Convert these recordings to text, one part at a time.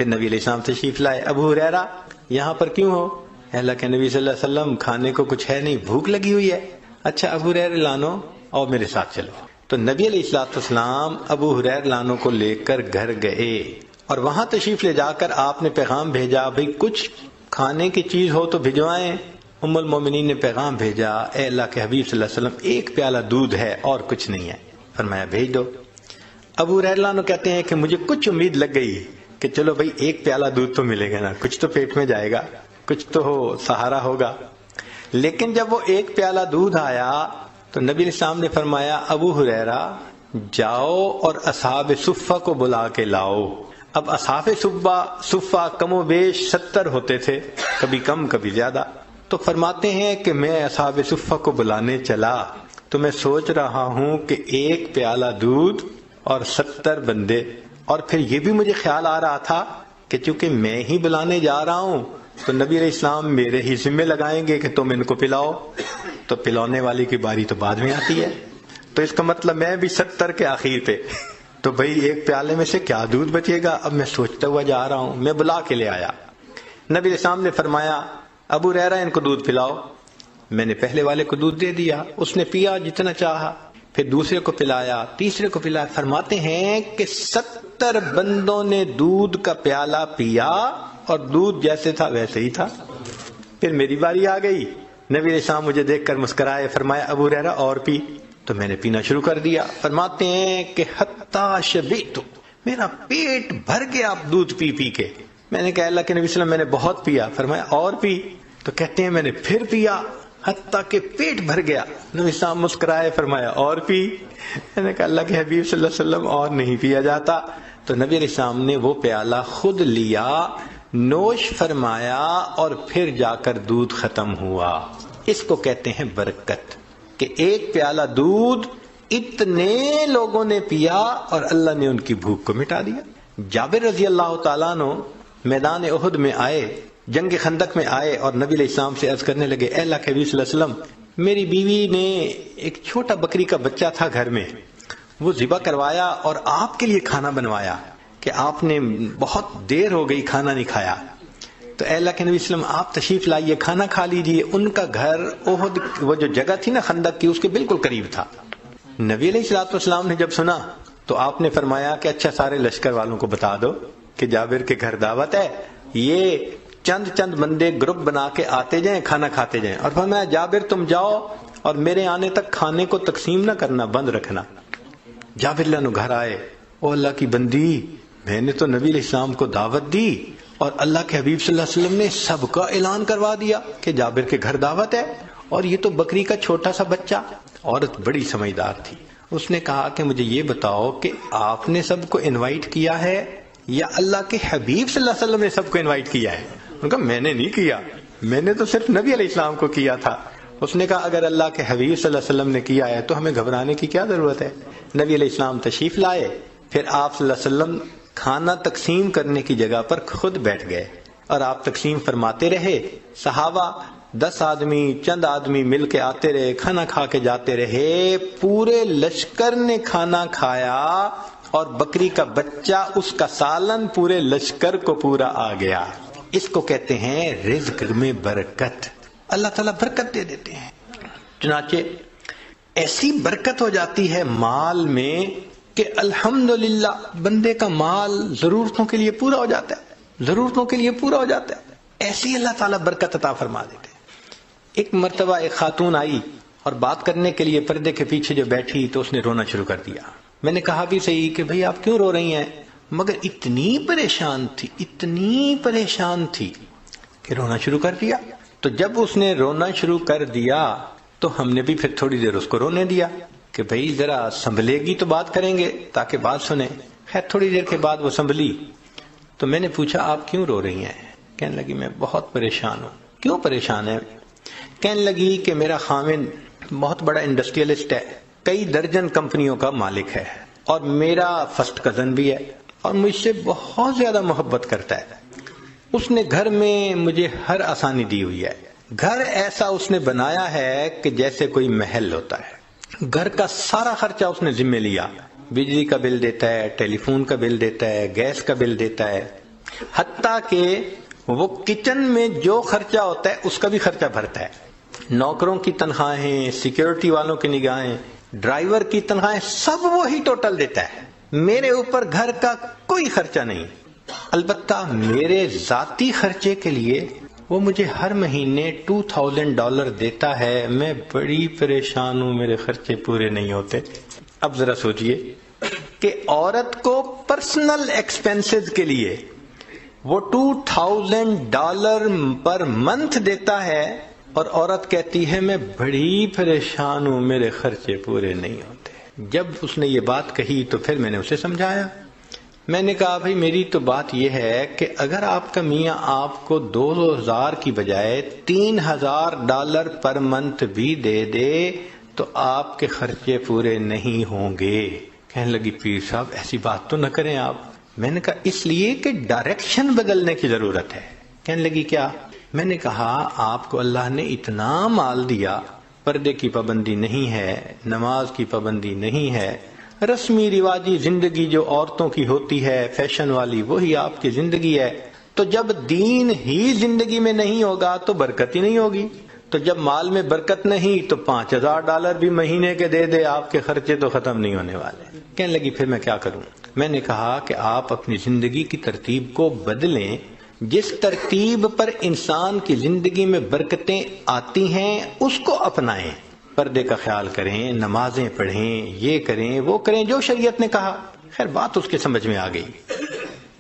پھر نبی علیہ السلام تشریف لائے. ابو ہریرہ یہاں پر کیوں ہو؟ اللہ کے نبی صلی اللہ علیہ وسلم کھانے کو کچھ ہے نہیں، بھوک لگی ہوئی ہے. اچھا ابو ہریرہ لانو اور میرے ساتھ چلو. تو نبی علیہ الصلوۃ والسلام ابو ہریرہ لانو کو لے کر گھر گئے اور وہاں تشریف لے جا کر آپ نے پیغام بھیجا، بھئی کچھ کھانے کی چیز ہو تو بھجوائیں. ام المومنین نے پیغام بھیجا، اے اللہ کے حبیب صلی اللہ علیہ وسلم ایک پیالہ دودھ ہے اور کچھ نہیں ہے. فرمایا بھیج دو. ابو ہریرہ لانو کہتے ہیں کہ مجھے کچھ امید لگ گئی کہ چلو بھئی ایک پیالہ دودھ تو ملے گا نا، کچھ تو پیٹ میں جائے گا، کچھ تو سہارا ہوگا. لیکن جب وہ ایک پیالہ دودھ آیا تو نبی علیہ السلام نے فرمایا ابو ہریرہ جاؤ اور اصحاب صفہ کو بلا کے لاؤ. اب اصحاب صفہ کم و بیش 70 ہوتے تھے، کبھی کم کبھی زیادہ. تو فرماتے ہیں کہ میں اصحاب صفہ کو بلانے چلا تو میں سوچ رہا ہوں کہ ایک پیالہ دودھ اور 70 بندے، اور پھر یہ بھی مجھے خیال آ رہا تھا کہ چونکہ میں ہی بلانے جا رہا ہوں تو نبی علیہ السلام میرے ہی ذمہ لگائیں گے کہ تم ان کو پلاؤ، تو پلانے والی کی باری تو بعد میں آتی ہے. تو اس کا مطلب میں بھی 70 کے آخر پہ، تو بھئی ایک پیالے میں سے کیا دودھ بچے گا. اب میں سوچتا ہوا جا رہا ہوں، میں بلا کے لے آیا. نبی علیہ السلام نے فرمایا ابو ہریرہ ان کو دودھ پلاؤ. میں نے پہلے والے کو دودھ دے دیا، اس نے پیا جتنا چاہا، پھر دوسرے کو پلایا، تیسرے کو پلایا. فرماتے ہیں کہ 70 بندوں نے دودھ کا پیالہ پیا اور دودھ جیسے تھا ویسے ہی تھا. پھر میری باری آ گئی. نبی علیہ السلام مجھے دیکھ کر مسکرائے، فرمایا ابو ہریرہ اور پی. تو میں نے پینا شروع کر دیا. فرماتے ہیں کہ حتی شبعت، میرا پیٹ بھر گیا دودھ پی پی کے. میں نے کہا اللہ کے نبی صلی اللہ علیہ وسلم میں نے بہت پیا. فرمایا اور پی. تو کہتے ہیں میں نے پھر پیا حتیٰ کہ پیٹ بھر گیا. نبی صاحب مسکرائے، فرمایا اور پی. میں نے کہا اللہ کے حبیب صلی اللہ علیہ وسلم اور نہیں پیا جاتا. تو نبی علیہ السلام نے وہ پیالہ خود لیا، نوش فرمایا اور پھر جا کر دودھ ختم ہوا. اس کو کہتے ہیں برکت، کہ ایک پیالہ دودھ اتنے لوگوں نے پیا اور اللہ نے ان کی بھوک کو مٹا دیا. جابر رضی اللہ تعالیٰ عنہ میدان احد میں آئے، جنگ خندق میں آئے اور نبی علیہ السلام سے عرض کرنے لگے اے اللہ کے حبیب صلی اللہ علیہ وسلم، میری بیوی نے ایک چھوٹا بکری کا بچہ تھا گھر میں، وہ ذبح کروایا اور آپ کے لیے کھانا بنوایا کہ آپ نے بہت دیر ہو گئی کھانا نہیں کھایا. تو اے اللہ کے نبی صلی اللہ علیہ وسلم آپ تشریف لائیے، کھانا کھا لیجیے. ان کا گھر احد، وہ جو جگہ تھی نا خندق کی، اس کے بالکل قریب تھا. نبی علیہ السلام نے جب سنا تو آپ نے فرمایا کہ اچھا سارے لشکر والوں کو بتا دو کہ جابر کے گھر دعوت ہے، یہ چند بندے گروپ بنا کے آتے جائیں، کھانا کھاتے جائیں. اور فرمایا جابر تم جاؤ اور میرے آنے تک کھانے کو تقسیم نہ کرنا، بند رکھنا. جابر اللہ عنہ گھر آئے، او اللہ کی بندی، میں نے تو نبی علیہ السلام کو دعوت دی اور اللہ کے حبیب صلی اللہ علیہ وسلم نے سب کا اعلان کروا دیا کہ جابر کے گھر دعوت ہے، اور یہ تو بکری کا چھوٹا سا بچہ. عورت بڑی سمجھدار تھی، اس نے کہا کہ مجھے یہ بتاؤ کہ آپ نے سب کو انوائٹ کیا ہے یا اللہ کے حبیب صلی اللہ علیہ وسلم نے سب کو انوائٹ کیا ہے؟ انہوں نے کہا میں نے نہیں کیا، میں نے تو صرف نبی علیہ السلام کو کیا تھا. اس نے کہا اگر اللہ کے حبیب صلی اللہ علیہ وسلم نے کیا ہے تو ہمیں گھبرانے کی کیا ضرورت ہے. نبی علیہ السلام تشریف لائے، پھر آپ صلی اللہ علیہ وسلم کھانا تقسیم کرنے کی جگہ پر خود بیٹھ گئے اور آپ تقسیم فرماتے رہے. صحابہ 10 آدمی چند آدمی مل کے آتے رہے، کھانا کھا کے جاتے رہے. پورے لشکر نے کھانا کھایا اور بکری کا بچہ، اس کا سالن پورے لشکر کو پورا آ گیا. اس کو کہتے ہیں رزق میں برکت. اللہ تعالیٰ برکت دے دیتے ہیں. چنانچہ ایسی برکت ہو جاتی ہے مال میں کہ الحمدللہ بندے کا مال ضرورتوں کے لیے پورا ہو جاتا ہے، ضرورتوں کے لیے پورا ہو جاتا ہے. ایسی اللہ تعالیٰ برکت عطا فرما دیتے ہیں. ایک مرتبہ ایک خاتون آئی اور بات کرنے کے لیے پردے کے پیچھے جو بیٹھی تو اس نے رونا شروع کر دیا. میں نے کہا بھی صحیح کہ بھئی آپ کیوں رو رہی ہیں، مگر اتنی پریشان تھی کہ رونا شروع کر دیا. تو جب اس نے رونا شروع کر دیا تو ہم نے بھی پھر تھوڑی دیر اس کو رونے دیا کہ بھئی ذرا سنبھلے گی تو بات کریں گے تاکہ بات سنیں. خیر تھوڑی دیر کے بعد وہ سنبھلی تو میں نے پوچھا آپ کیوں رو رہی ہیں؟ کہنے لگی میں بہت پریشان ہوں. کیوں پریشان ہے؟ کہنے لگی کہ میرا خاوند بہت بڑا انڈسٹریلسٹ ہے، کئی درجن کمپنیوں کا مالک ہے، اور میرا فرسٹ کزن بھی ہے اور مجھ سے بہت زیادہ محبت کرتا ہے. اس نے گھر میں مجھے ہر آسانی دی ہوئی ہے. گھر ایسا اس نے بنایا ہے کہ جیسے کوئی محل ہوتا ہے. گھر کا سارا خرچہ اس نے ذمہ لیا، بجلی کا بل دیتا ہے، ٹیلی فون کا بل دیتا ہے، گیس کا بل دیتا ہے. حتیٰ کہ وہ کچن میں جو خرچہ ہوتا ہے اس کا بھی خرچہ بھرتا ہے. نوکروں کی تنخواہیں، سیکیورٹی والوں کی نگاہیں، ڈرائیور کی تنخواہیں، سب وہی ٹوٹل دیتا ہے. میرے اوپر گھر کا کوئی خرچہ نہیں. البتہ میرے ذاتی خرچے کے لیے وہ مجھے ہر مہینے $2000 دیتا ہے. میں بڑی پریشان ہوں، میرے خرچے پورے نہیں ہوتے. اب ذرا سوچئے کہ عورت کو پرسنل ایکسپینسز کے لیے وہ $2000 پر منتھ دیتا ہے، اور عورت کہتی ہے میں بڑی پریشان ہوں، میرے خرچے پورے نہیں ہوتے. جب اس نے یہ بات کہی تو پھر میں نے اسے سمجھایا. میں نے کہا بھائی میری تو بات یہ ہے کہ اگر آپ کا میاں آپ کو 2000 کی بجائے $3000 پر منتھ بھی دے دے تو آپ کے خرچے پورے نہیں ہوں گے. کہنے لگی پیر صاحب ایسی بات تو نہ کریں آپ. میں نے کہا اس لیے کہ ڈائریکشن بدلنے کی ضرورت ہے. کہنے لگی کیا؟ میں نے کہا آپ کو اللہ نے اتنا مال دیا، پردے کی پابندی نہیں ہے، نماز کی پابندی نہیں ہے، رسمی رواجی زندگی جو عورتوں کی ہوتی ہے فیشن والی وہی آپ کی زندگی ہے. تو جب دین ہی زندگی میں نہیں ہوگا تو برکت ہی نہیں ہوگی. تو جب مال میں برکت نہیں تو $5000 بھی مہینے کے دے دے، آپ کے خرچے تو ختم نہیں ہونے والے. کہنے لگی پھر میں کیا کروں؟ میں نے کہا کہ آپ اپنی زندگی کی ترتیب کو بدلیں. جس ترتیب پر انسان کی زندگی میں برکتیں آتی ہیں اس کو اپنائیں. پردے کا خیال کریں، نمازیں پڑھیں، یہ کریں وہ کریں جو شریعت نے کہا. خیر بات اس کے سمجھ میں آ گئی.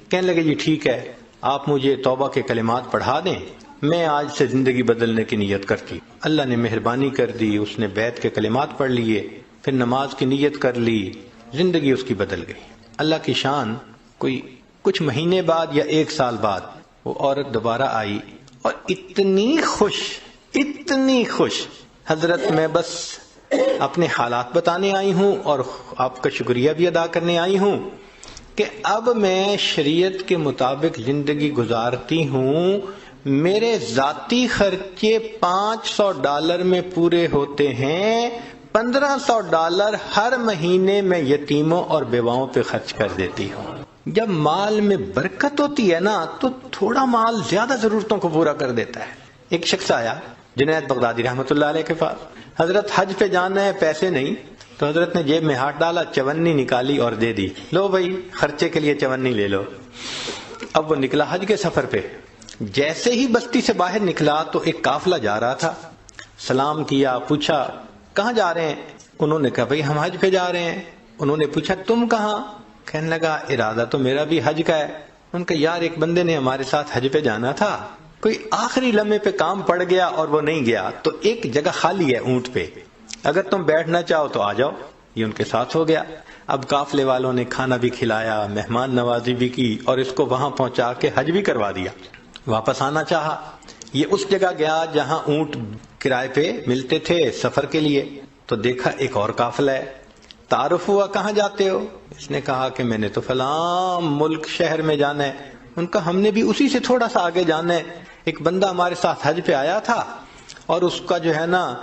کہنے لگے جی ٹھیک ہے، آپ مجھے توبہ کے کلمات پڑھا دیں، میں آج سے زندگی بدلنے کی نیت کرتی. اللہ نے مہربانی کر دی، اس نے بیت کے کلمات پڑھ لیے، پھر نماز کی نیت کر لی، زندگی اس کی بدل گئی. اللہ کی شان، کوئی کچھ مہینے بعد یا 1 سال بعد وہ عورت دوبارہ آئی اور اتنی خوش، حضرت میں بس اپنے حالات بتانے آئی ہوں اور آپ کا شکریہ بھی ادا کرنے آئی ہوں کہ اب میں شریعت کے مطابق زندگی گزارتی ہوں. میرے ذاتی خرچے $500 میں پورے ہوتے ہیں، $1500 ہر مہینے میں یتیموں اور بیواؤں پہ خرچ کر دیتی ہوں. جب مال میں برکت ہوتی ہے نا تو تھوڑا مال زیادہ ضرورتوں کو پورا کر دیتا ہے. ایک شخص آیا جنید بغدادی رحمۃ اللہ علیہ کے پاس، حضرت حج پہ جانا ہے، پیسے نہیں. تو حضرت نے جیب میں ہاتھ ڈالا، چونی نکالی اور دے دی. لو بھائی خرچے کے لیے چونی لے لو. اب وہ نکلا حج کے سفر پہ. جیسے ہی بستی سے باہر نکلا تو ایک قافلہ جا رہا تھا. سلام کیا، پوچھا کہاں جا رہے ہیں؟ انہوں نے کہا بھائی ہم حج پہ جا رہے ہیں. انہوں نے پوچھا تم کہاں؟ کہنے لگا ارادہ تو میرا بھی حج کا ہے. ان کا یار ایک بندے نے ہمارے ساتھ حج پہ جانا تھا، کوئی آخری لمحے پہ کام پڑ گیا اور وہ نہیں گیا، تو ایک جگہ خالی ہے اونٹ پہ، اگر تم بیٹھنا چاہو تو آ جاؤ. یہ ان کے ساتھ ہو گیا. اب قافلے والوں نے کھانا بھی کھلایا، مہمان نوازی بھی کی اور اس کو وہاں پہنچا کے حج بھی کروا دیا. واپس آنا چاہا. یہ اس جگہ گیا جہاں اونٹ کرائے پہ ملتے تھے سفر کے لیے. تو دیکھا ایک اور قافلہ ہے. تعارف ہوا کہاں جاتے ہو؟ اس نے کہا کہ میں نے تو فلاں ملک شہر میں جانا ہے. ان کا ہم نے بھی اسی سے تھوڑا سا آگے جانا ہے. ایک بندہ ہمارے ساتھ حج پہ آیا تھا اور اس کا جو ہے نا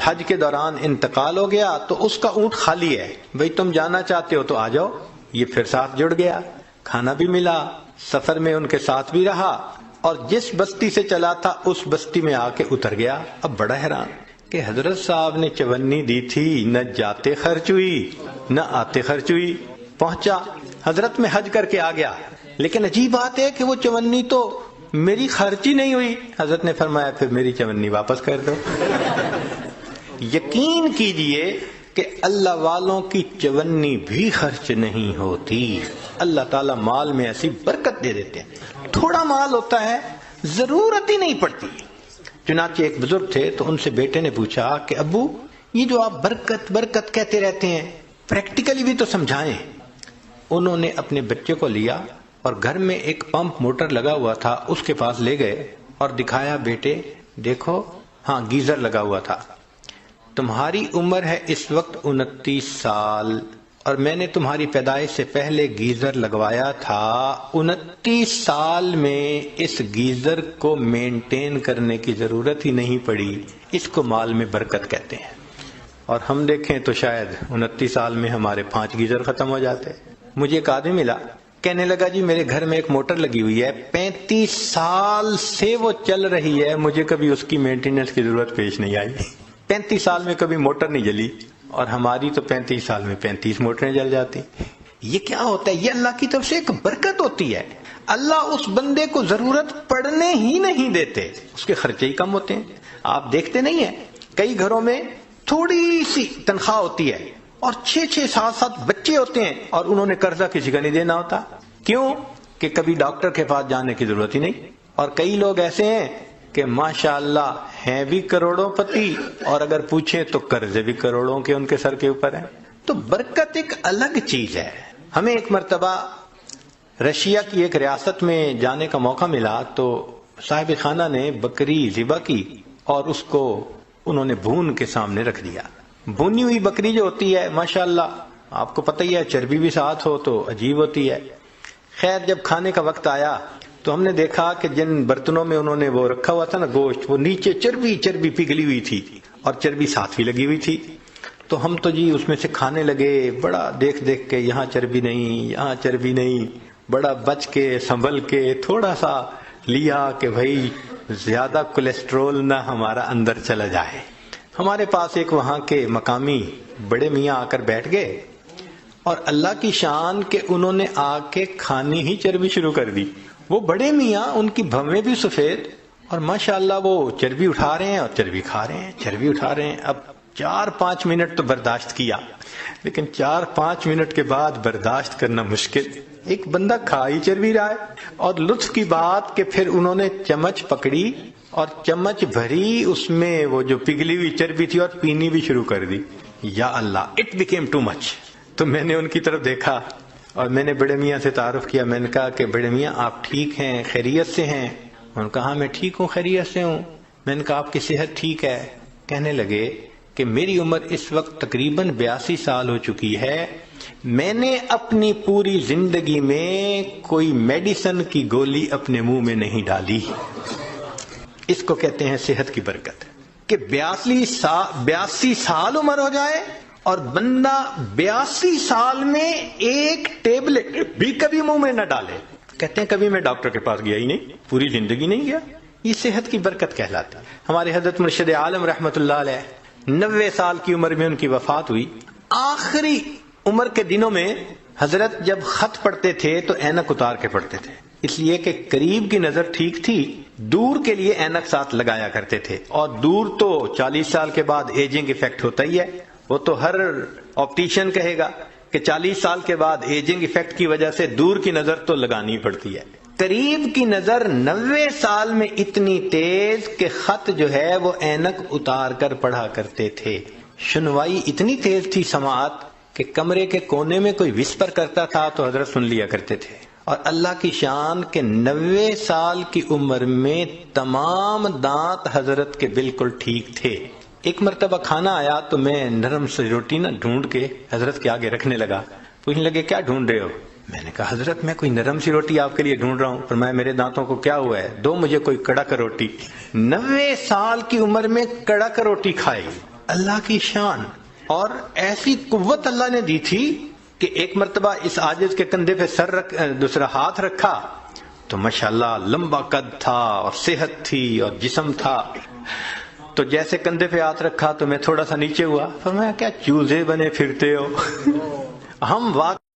حج کے دوران انتقال ہو گیا، تو اس کا اونٹ خالی ہے، بھئی تم جانا چاہتے ہو تو آ جاؤ. یہ پھر ساتھ جڑ گیا، کھانا بھی ملا، سفر میں ان کے ساتھ بھی رہا، اور جس بستی سے چلا تھا اس بستی میں آ کے اتر گیا. اب بڑا حیران کہ حضرت صاحب نے چونی دی تھی، نہ جاتے خرچ ہوئی نہ آتے خرچ ہوئی. پہنچا حضرت میں حج کر کے آ گیا، لیکن عجیب بات ہے کہ وہ چونی تو میری خرچ ہی نہیں ہوئی. حضرت نے فرمایا پھر میری چونی واپس کر دو. یقین کیجئے کہ اللہ والوں کی چونی بھی خرچ نہیں ہوتی. اللہ تعالیٰ مال میں ایسی برکت دے دیتے ہیں. تھوڑا مال ہوتا ہے، ضرورت ہی نہیں پڑتی. چنانچہ ایک بزرگ تھے تو ان سے بیٹے نے پوچھا کہ ابو یہ جو آپ برکت برکت کہتے رہتے ہیں پریکٹیکلی بھی تو سمجھائیں. انہوں نے اپنے بچے کو لیا اور گھر میں ایک پمپ موٹر لگا ہوا تھا، اس کے پاس لے گئے اور دکھایا، بیٹے دیکھو، ہاں گیزر لگا ہوا تھا، تمہاری عمر ہے اس وقت 29 سال اور میں نے تمہاری پیدائش سے پہلے گیزر لگوایا تھا. 29 سال میں اس گیزر کو مینٹین کرنے کی ضرورت ہی نہیں پڑی. اس کو مال میں برکت کہتے ہیں. اور ہم دیکھیں تو شاید 29 سال میں ہمارے 5 گیزر ختم ہو جاتے. مجھے ایک آدمی ملا، کہنے لگا جی میرے گھر میں ایک موٹر لگی ہوئی ہے، 35 سال سے وہ چل رہی ہے، مجھے کبھی اس کی مینٹیننس کی ضرورت پیش نہیں آئی۔ 35 سال میں کبھی موٹر نہیں جلی، اور ہماری تو 35 سال میں 35 موٹریں جل جاتی۔ یہ کیا ہوتا ہے؟ یہ اللہ کی طرف سے ایک برکت ہوتی ہے۔ اللہ اس بندے کو ضرورت پڑنے ہی نہیں دیتے، اس کے خرچے ہی کم ہوتے ہیں۔ آپ دیکھتے نہیں ہیں کئی گھروں میں تھوڑی سی تنخواہ ہوتی ہے اور 6 7 بچے ہوتے ہیں، اور انہوں نے قرضہ کسی کا نہیں دینا ہوتا۔ کیوں؟ کہ کبھی ڈاکٹر کے پاس جانے کی ضرورت ہی نہیں۔ اور کئی لوگ ایسے ہیں کہ ماشاءاللہ ہیں بھی کروڑوں پتی، اور اگر پوچھیں تو قرضے بھی کروڑوں کے ان کے سر کے اوپر ہیں۔ تو برکت ایک الگ چیز ہے۔ ہمیں ایک مرتبہ رشیا کی ایک ریاست میں جانے کا موقع ملا، تو صاحب خانہ نے بکری ذبح کی اور اس کو انہوں نے بھون کے سامنے رکھ دیا۔ بھونی ہوئی بکری جو ہوتی ہے ماشاءاللہ آپ کو پتہ ہی ہے، چربی بھی ساتھ ہو تو عجیب ہوتی ہے۔ خیر جب کھانے کا وقت آیا تو ہم نے دیکھا کہ جن برتنوں میں انہوں نے وہ رکھا ہوا تھا نا گوشت، وہ نیچے چربی پگھلی ہوئی تھی اور چربی ساتھ بھی لگی ہوئی تھی۔ تو ہم تو جی اس میں سے کھانے لگے، بڑا دیکھ کے یہاں چربی نہیں، یہاں چربی نہیں، بڑا بچ کے سنبھل کے تھوڑا سا لیا کہ بھائی زیادہ کولیسٹرول نہ ہمارا اندر چلا جائے۔ ہمارے پاس ایک وہاں کے مقامی بڑے میاں آ کر بیٹھ گئے، اور اللہ کی شان کہ انہوں نے آ کے کھانی ہی چربی شروع کر دی۔ وہ بڑے میاں، ان کی بھویں بھی سفید، اور ماشاءاللہ وہ چربی اٹھا رہے ہیں اور چربی کھا رہے ہیں، چربی اٹھا رہے ہیں۔ اب 4-5 منٹ تو برداشت کیا، لیکن 4-5 منٹ کے بعد برداشت کرنا مشکل۔ ایک بندہ کھا ہی چربی رہا ہے، اور لطف کی بات کہ پھر انہوں نے چمچ پکڑی اور چمچ بھری اس میں وہ جو پگھلی ہوئی چربی تھی اور پینی بھی شروع کر دی۔ یا اللہ، اٹ بیکیم ٹو مچ۔ تو میں نے ان کی طرف دیکھا اور میں نے بڑے میاں سے تعارف کیا۔ میں نے کہا کہ بڑے میاں آپ ٹھیک ہیں، خیریت سے ہیں؟ انہوں نے کہا ہاں میں ٹھیک ہوں، خیریت سے ہوں۔ میں نے کہا آپ کی صحت ٹھیک ہے؟ کہنے لگے کہ میری عمر اس وقت تقریباً 82 سال ہو چکی ہے، میں نے اپنی پوری زندگی میں کوئی میڈیسن کی گولی اپنے منہ میں نہیں ڈالی۔ اس کو کہتے ہیں صحت کی برکت، کہ 82 سال عمر ہو جائے اور بندہ 82 سال میں ایک ٹیبلٹ بھی کبھی منہ میں نہ ڈالے۔ کہتے ہیں کبھی میں ڈاکٹر کے پاس گیا ہی نہیں، پوری زندگی نہیں گیا۔ یہ صحت کی برکت کہلاتی۔ ہمارے حضرت مرشد عالم رحمت اللہ علیہ 90 سال کی عمر میں ان کی وفات ہوئی۔ آخری عمر کے دنوں میں حضرت جب خط پڑھتے تھے تو اینک اتار کے پڑھتے تھے، اس لیے کہ قریب کی نظر ٹھیک تھی، دور کے لیے اینک ساتھ لگایا کرتے تھے۔ اور دور تو 40 سال کے بعد ایجنگ ایفیکٹ ہوتا ہی ہے، وہ تو ہر آپٹیشین کہے گا کہ 40 سال کے بعد ایجنگ ایفیکٹ کی وجہ سے دور کی نظر تو لگانی پڑتی ہے۔ قریب کی نظر 90 سال میں اتنی تیز کہ خط جو ہے وہ اینک اتار کر پڑھا کرتے تھے۔ سنوائی اتنی تیز تھی سماعت کہ کمرے کے کونے میں کوئی وسپر کرتا تھا تو حضرت سن لیا کرتے تھے۔ اور اللہ کی شان کہ 90 سال کی عمر میں تمام دانت حضرت کے بالکل ٹھیک تھے۔ ایک مرتبہ کھانا آیا تو میں نرم سی روٹی نہ ڈھونڈ کے حضرت کے آگے رکھنے لگا۔ پوچھنے لگے کیا ڈھونڈ رہے ہو؟ میں نے کہا حضرت میں کوئی نرم سی روٹی آپ کے لیے ڈھونڈ رہا ہوں۔ فرمایا میرے دانتوں کو کیا ہوا ہے، دو مجھے کوئی کڑک روٹی۔ 90 سال کی عمر میں کڑک روٹی کھائی، اللہ کی شان۔ اور ایسی قوت اللہ نے دی تھی کہ ایک مرتبہ اس عاجز کے کندھے پہ دوسرا ہاتھ رکھا تو ماشاءاللہ لمبا قد تھا اور صحت تھی اور جسم تھا۔ تو جیسے کندھے پہ ہاتھ رکھا تو میں تھوڑا سا نیچے ہوا، فرمایا کیا چوزے بنے پھرتے ہو؟ ہم واقعی